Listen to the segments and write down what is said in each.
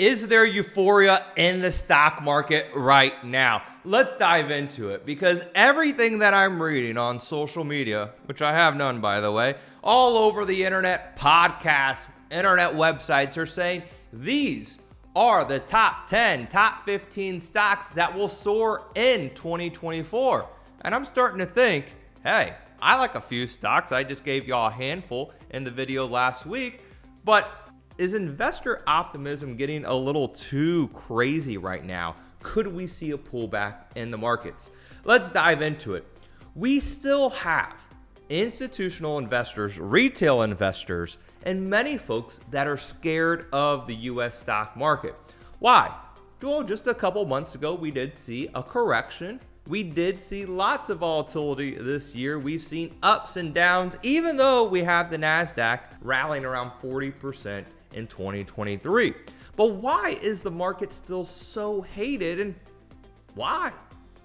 Is there euphoria in the stock market right now? Let's dive into it, because everything that I'm reading on social media, which I have none by the way, all over the internet, podcasts, internet websites are saying these are the top 10, top 15 stocks that will soar in 2024. And I'm starting to think, hey, I like a few stocks. I just gave y'all a handful in the video last week, but is investor optimism getting a little too crazy right now? Could we see a pullback in the markets? Let's dive into it. We still have institutional investors, retail investors, and many folks that are scared of the US stock market. Why? Well, just a couple months ago, we did see a correction. We did see lots of volatility this year. We've seen ups and downs, even though we have the Nasdaq rallying around 40% in 2023. But why is the market still so hated, and why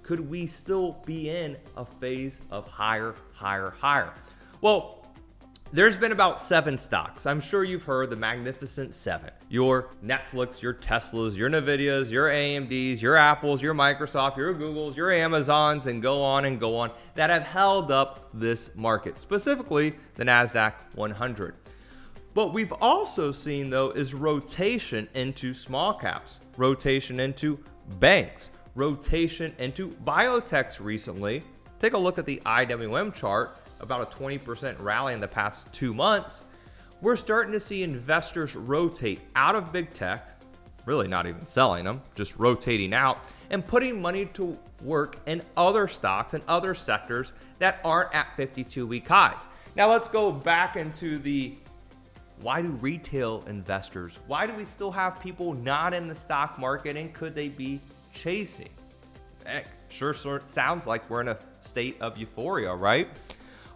could we still be in a phase of higher? Well, there's been about 7 stocks. I'm sure you've heard the Magnificent Seven. Your Netflix, your Teslas, your Nvidias, your AMDs, your Apples, your Microsoft, your Googles, your Amazons, and go on, that have held up this market, specifically the Nasdaq 100. What we've also seen, though, is rotation into small caps, rotation into banks, rotation into biotechs recently. Take a look at the IWM chart, about a 20% rally in the past 2 months. We're starting to see investors rotate out of big tech, really not even selling them, just rotating out and putting money to work in other stocks and other sectors that aren't at 52-week highs. Now let's go back into the why do retail investors, why do we still have people not in the stock market, and could they be chasing? Heck, sure sounds like we're in a state of euphoria, right?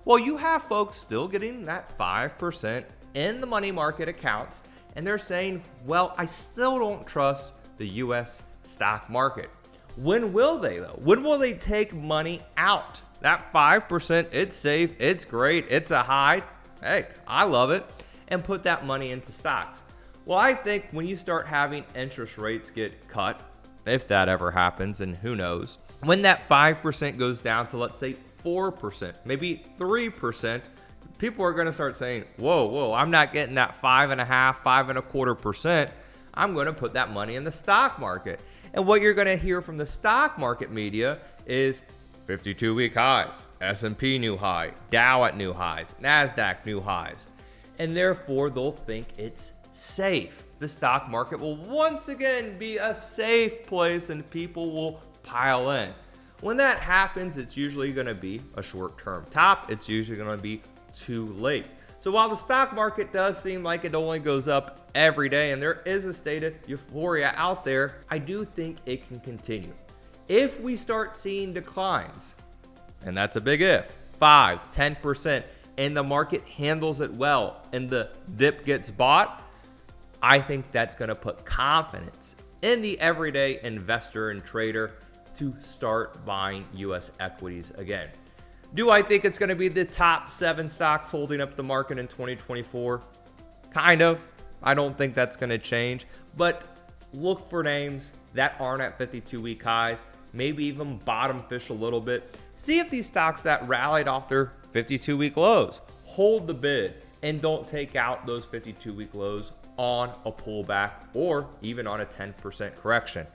Well, you have folks still getting that 5% in the money market accounts, and they're saying, well, I still don't trust the US stock market. When will they, though? When will they take money out? That 5%, it's safe, it's great, it's a high. Hey, I love it. And put that money into stocks. Well, I think when you start having interest rates get cut, if that ever happens, and who knows, when that 5% goes down to, let's say, 4%, maybe 3%, people are going to start saying, whoa, I'm not getting that 5.5%, 5.25%. I'm going to put that money in the stock market. And what you're going to hear from the stock market media is 52-week highs, S&P new high, Dow at new highs, Nasdaq new highs. And therefore, they'll think it's safe. The stock market will once again be a safe place and people will pile in. When that happens, it's usually going to be a short-term top. It's usually going to be too late. So while the stock market does seem like it only goes up every day and there is a state of euphoria out there, I do think it can continue. If we start seeing declines, and that's a big if, 5, 10%, and the market handles it well and the dip gets bought, I think that's going to put confidence in the everyday investor and trader to start buying US equities again. Do I think it's going to be the top 7 stocks holding up the market in 2024? Kind of. I don't think that's going to change, but look for names that aren't at 52-week highs, maybe even bottom fish a little bit. See if these stocks that rallied off their 52-week lows hold the bid and don't take out those 52-week lows on a pullback or even on a 10% correction.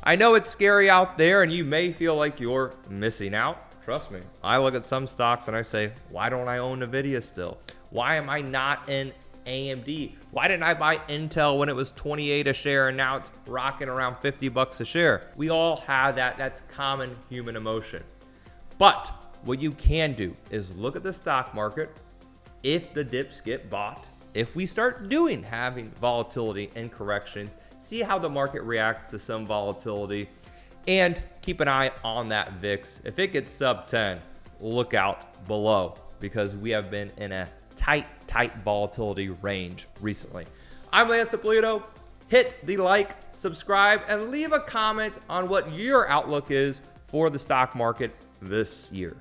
I know it's scary out there and you may feel like you're missing out. Trust me, I look at some stocks and I say, why don't I own Nvidia still? Why am I not in AMD? Why didn't I buy Intel when it was 28 a share and now it's rocking around $50 a share? We all have that. That's common human emotion. But what you can do is look at the stock market. If the dips get bought, if we start having volatility and corrections, see how the market reacts to some volatility, and keep an eye on that VIX. If it gets sub 10, look out below, because we have been in a tight volatility range recently. I'm Ippolito. Hit the like, subscribe, and leave a comment on what your outlook is for the stock market this year.